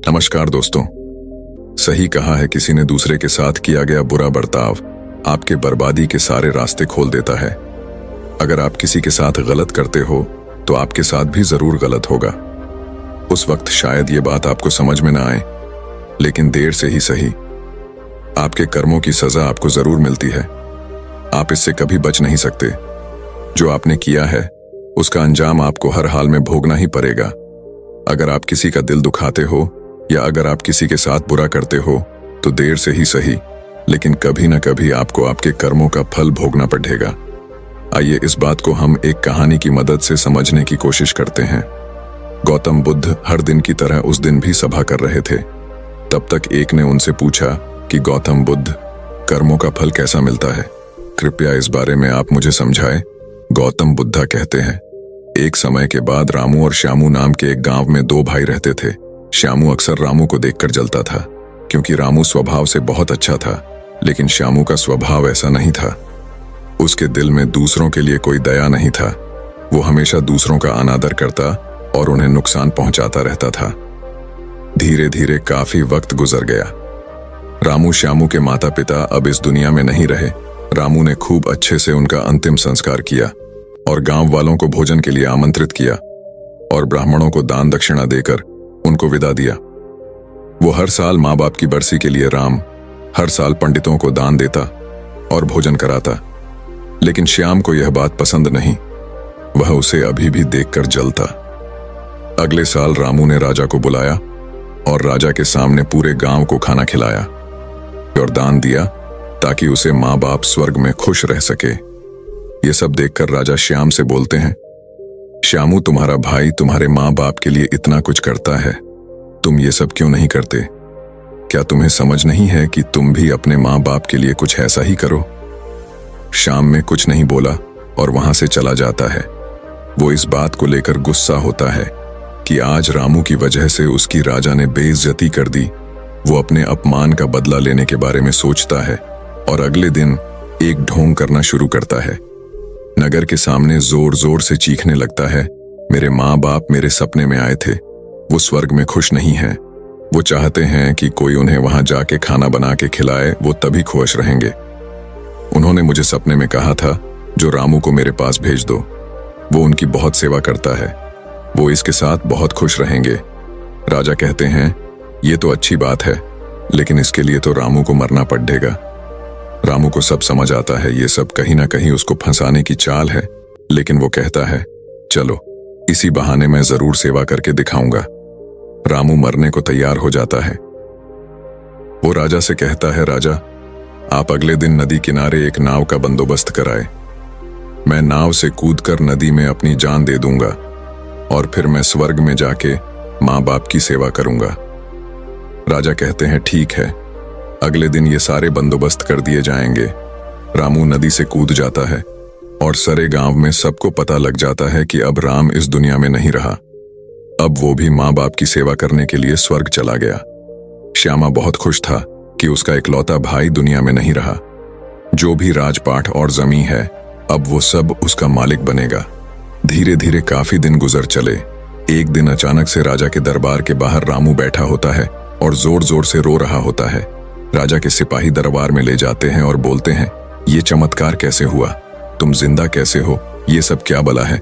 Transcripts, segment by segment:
नमस्कार दोस्तों। सही कहा है किसी ने, दूसरे के साथ किया गया बुरा बर्ताव आपके बर्बादी के सारे रास्ते खोल देता है। अगर आप किसी के साथ गलत करते हो तो आपके साथ भी जरूर गलत होगा। उस वक्त शायद ये बात आपको समझ में ना आए, लेकिन देर से ही सही आपके कर्मों की सजा आपको जरूर मिलती है। आप इससे कभी बच नहीं सकते। जो आपने किया है उसका अंजाम आपको हर हाल में भोगना ही पड़ेगा। अगर आप किसी का दिल दुखाते हो या अगर आप किसी के साथ बुरा करते हो तो देर से ही सही, लेकिन कभी ना कभी आपको आपके कर्मों का फल भोगना पड़ेगा। आइए इस बात को हम एक कहानी की मदद से समझने की कोशिश करते हैं। गौतम बुद्ध हर दिन की तरह उस दिन भी सभा कर रहे थे। तब तक एक ने उनसे पूछा कि गौतम बुद्ध, कर्मों का फल कैसा मिलता है? कृपया इस बारे में आप मुझे समझाएं। गौतम बुद्धा कहते हैं, एक समय के बाद रामू और श्यामू नाम के एक गांव में दो भाई रहते थे। श्यामू अक्सर रामू को देखकर जलता था, क्योंकि रामू स्वभाव से बहुत अच्छा था, लेकिन श्यामू का स्वभाव ऐसा नहीं था। उसके दिल में दूसरों के लिए कोई दया नहीं था। वो हमेशा दूसरों का अनादर करता और उन्हें नुकसान पहुंचाता रहता था। धीरे धीरे काफी वक्त गुजर गया। रामू श्यामू के माता पिता अब इस दुनिया में नहीं रहे। रामू ने खूब अच्छे से उनका अंतिम संस्कार किया और गांव वालों को भोजन के लिए आमंत्रित किया और ब्राह्मणों को दान दक्षिणा देकर उनको विदा दिया। वो हर साल माँ बाप की बरसी के लिए हर साल पंडितों को दान देता और भोजन कराता, लेकिन श्याम को यह बात पसंद नहीं। वह उसे अभी भी देखकर जलता। अगले साल रामू ने राजा को बुलाया और राजा के सामने पूरे गांव को खाना खिलाया और दान दिया ताकि उसे माँ बाप स्वर्ग में खुश रह सके। ये सब देखकर राजा श्याम से बोलते हैं, श्यामू, तुम्हारा भाई तुम्हारे माँ बाप के लिए इतना कुछ करता है, तुम ये सब क्यों नहीं करते? क्या तुम्हें समझ नहीं है कि तुम भी अपने माँ बाप के लिए कुछ ऐसा ही करो? श्याम में कुछ नहीं बोला और वहां से चला जाता है। वो इस बात को लेकर गुस्सा होता है कि आज रामू की वजह से उसकी राजा ने बेइज्जती कर दी। वो अपने अपमान का बदला लेने के बारे में सोचता है और अगले दिन एक ढोंग करना शुरू करता है। नगर के सामने जोर जोर से चीखने लगता है, मेरे माँ बाप मेरे सपने में आए थे, वो स्वर्ग में खुश नहीं हैं। वो चाहते हैं कि कोई उन्हें वहां जाके खाना बना के खिलाए, वो तभी खुश रहेंगे। उन्होंने मुझे सपने में कहा था, जो रामू को मेरे पास भेज दो, वो उनकी बहुत सेवा करता है, वो इसके साथ बहुत खुश रहेंगे। राजा कहते हैं, ये तो अच्छी बात है, लेकिन इसके लिए तो रामू को मरना पड़ेगा। रामू को सब समझ आता है, ये सब कहीं ना कहीं उसको फंसाने की चाल है, लेकिन वो कहता है, चलो इसी बहाने मैं जरूर सेवा करके दिखाऊंगा। रामू मरने को तैयार हो जाता है। वो राजा से कहता है, राजा, आप अगले दिन नदी किनारे एक नाव का बंदोबस्त कराए। मैं नाव से कूदकर नदी में अपनी जान दे दूंगा और फिर मैं स्वर्ग में जाके माँ बाप की सेवा करूंगा। राजा कहते हैं, ठीक है, अगले दिन ये सारे बंदोबस्त कर दिए जाएंगे। रामू नदी से कूद जाता है और सारे गांव में सबको पता लग जाता है कि अब राम इस दुनिया में नहीं रहा। अब वो भी माँ बाप की सेवा करने के लिए स्वर्ग चला गया। श्यामा बहुत खुश था कि उसका इकलौता भाई दुनिया में नहीं रहा। जो भी राजपाट और जमीन है, अब वो सब उसका मालिक बनेगा। धीरे धीरे काफी दिन गुजर चले। एक दिन अचानक से राजा के दरबार के बाहर रामू बैठा होता है और जोर जोर से रो रहा होता है। राजा के सिपाही दरबार में ले जाते हैं और बोलते हैं, ये चमत्कार कैसे हुआ? तुम जिंदा कैसे हो? ये सब क्या बला है?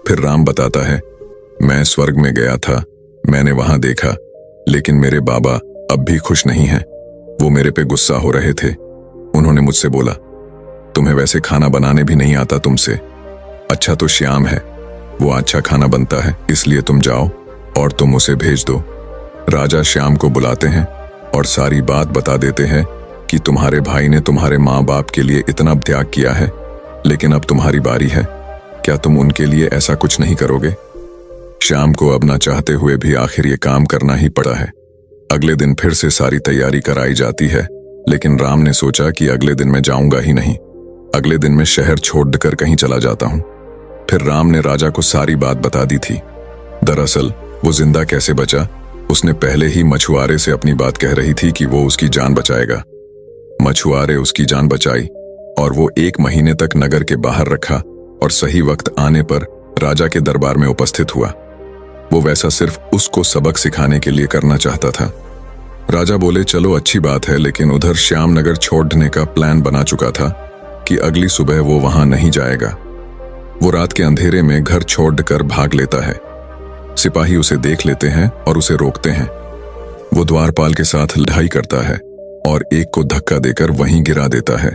फिर राम बताता है, मैं स्वर्ग में गया था, मैंने वहां देखा, लेकिन मेरे बाबा अब भी खुश नहीं हैं। वो मेरे पे गुस्सा हो रहे थे। उन्होंने मुझसे बोला, तुम्हें वैसे खाना बनाने भी नहीं आता तुमसे। अच्छा तो श्याम है, वो अच्छा खाना बनता है, इसलिए तुम जाओ और तुम उसे भेज दो। राजा श्याम को बुलाते हैं और सारी बात बता देते हैं कि तुम्हारे भाई ने तुम्हारे माँ बाप के लिए इतना त्याग किया है, लेकिन अब तुम्हारी बारी है। क्या तुम उनके लिए ऐसा कुछ नहीं करोगे? श्याम को अब ना चाहते हुए भी आखिर ये काम करना ही पड़ा है। अगले दिन फिर से सारी तैयारी कराई जाती है, लेकिन राम ने सोचा कि अगले दिन मैं जाऊंगा ही नहीं। अगले दिन मैं शहर छोड़कर कहीं चला जाता हूं। फिर राम ने राजा को सारी बात बता दी थी। दरअसल वो जिंदा कैसे बचा, उसने पहले ही मछुआरे से अपनी बात कह रही थी कि वो उसकी जान बचाएगा। मछुआरे उसकी जान बचाई और वो 1 महीने तक नगर के बाहर रखा और सही वक्त आने पर राजा के दरबार में उपस्थित हुआ। वो वैसा सिर्फ उसको सबक सिखाने के लिए करना चाहता था। राजा बोले, चलो अच्छी बात है, लेकिन उधर श्यामनगर छोड़ने का प्लान बना चुका था कि अगली सुबह वो वहां नहीं जाएगा। वो रात के अंधेरे में घर छोड़कर भाग लेता है। सिपाही उसे देख लेते हैं और उसे रोकते हैं। वो द्वारपाल के साथ लड़ाई करता है और एक को धक्का देकर वहीं गिरा देता है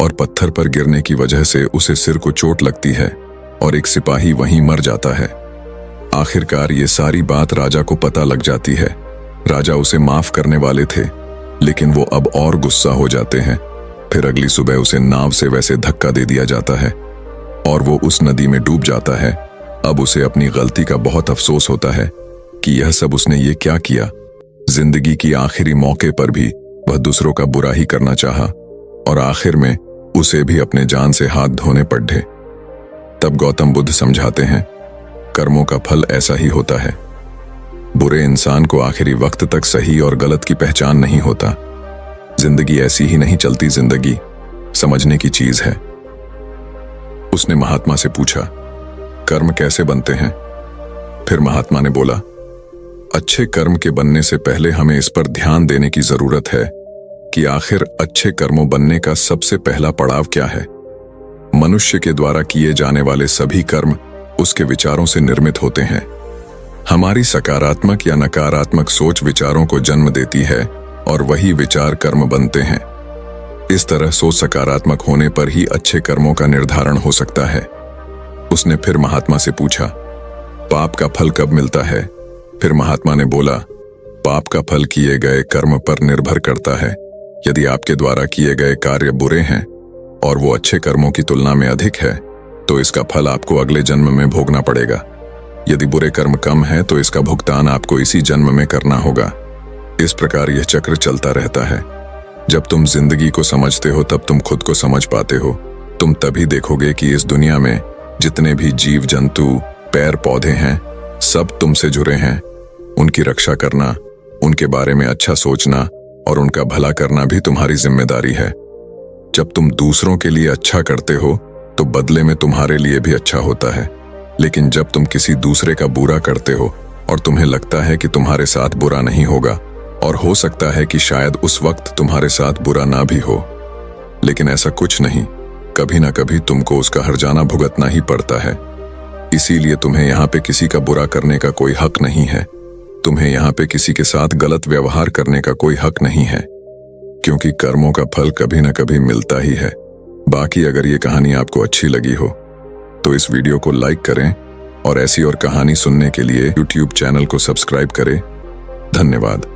और पत्थर पर गिरने की वजह से उसे सिर को चोट लगती है और एक सिपाही वहीं मर जाता है। आखिरकार ये सारी बात राजा को पता लग जाती है। राजा उसे माफ करने वाले थे, लेकिन वो अब और गुस्सा हो जाते हैं। फिर अगली सुबह उसे नाव से वैसे धक्का दे दिया जाता है और वो उस नदी में डूब जाता है। अब उसे अपनी गलती का बहुत अफसोस होता है कि यह सब उसने ये क्या किया। जिंदगी की आखिरी मौके पर भी वह दूसरों का बुरा ही करना चाहा और आखिर में उसे भी अपने जान से हाथ धोने पड़े। तब गौतम बुद्ध समझाते हैं, कर्मों का फल ऐसा ही होता है। बुरे इंसान को आखिरी वक्त तक सही और गलत की पहचान नहीं होता। जिंदगी ऐसी ही नहीं चलती, जिंदगी समझने की चीज है। उसने महात्मा से पूछा, कर्म कैसे बनते हैं? फिर महात्मा ने बोला, अच्छे कर्म के बनने से पहले हमें इस पर ध्यान देने की जरूरत है कि आखिर अच्छे कर्मों बनने का सबसे पहला पड़ाव क्या है। मनुष्य के द्वारा किए जाने वाले सभी कर्म उसके विचारों से निर्मित होते हैं। हमारी सकारात्मक या नकारात्मक सोच विचारों को जन्म देती है और वही विचार कर्म बनते हैं। इस तरह सोच सकारात्मक होने पर ही अच्छे कर्मों का निर्धारण हो सकता है। उसने फिर महात्मा से पूछा, पाप का फल कब मिलता है? फिर महात्मा ने बोला, पाप का फल किए गए कर्म पर निर्भर करता है। यदि आपके द्वारा किए गए कार्य बुरे हैं और वो अच्छे कर्मों की तुलना में अधिक है, तो इसका फल आपको अगले जन्म में भोगना पड़ेगा। यदि बुरे कर्म कम है तो इसका भुगतान आपको इसी जन्म में करना होगा। इस प्रकार यह चक्र चलता रहता है। जब तुम जिंदगी को समझते हो तब तुम खुद को समझ पाते हो। तुम तभी देखोगे कि इस दुनिया में जितने भी जीव जंतु, पेड़ पौधे हैं, सब तुमसे जुड़े हैं। उनकी रक्षा करना, उनके बारे में अच्छा सोचना और उनका भला करना भी तुम्हारी जिम्मेदारी है। जब तुम दूसरों के लिए अच्छा करते हो तो बदले में तुम्हारे लिए भी अच्छा होता है। लेकिन जब तुम किसी दूसरे का बुरा करते हो और तुम्हें लगता है कि तुम्हारे साथ बुरा नहीं होगा, और हो सकता है कि शायद उस वक्त तुम्हारे साथ बुरा ना भी हो, लेकिन ऐसा कुछ नहीं, कभी ना कभी तुमको उसका हर्जाना भुगतना ही पड़ता है। इसीलिए तुम्हें यहाँ पे किसी का बुरा करने का कोई हक नहीं है। तुम्हें यहाँ पे किसी के साथ गलत व्यवहार करने का कोई हक नहीं है, क्योंकि कर्मों का फल कभी ना कभी मिलता ही है। बाकी अगर ये कहानी आपको अच्छी लगी हो तो इस वीडियो को लाइक करें और ऐसी और कहानी सुनने के लिए YouTube चैनल को सब्सक्राइब करें। धन्यवाद।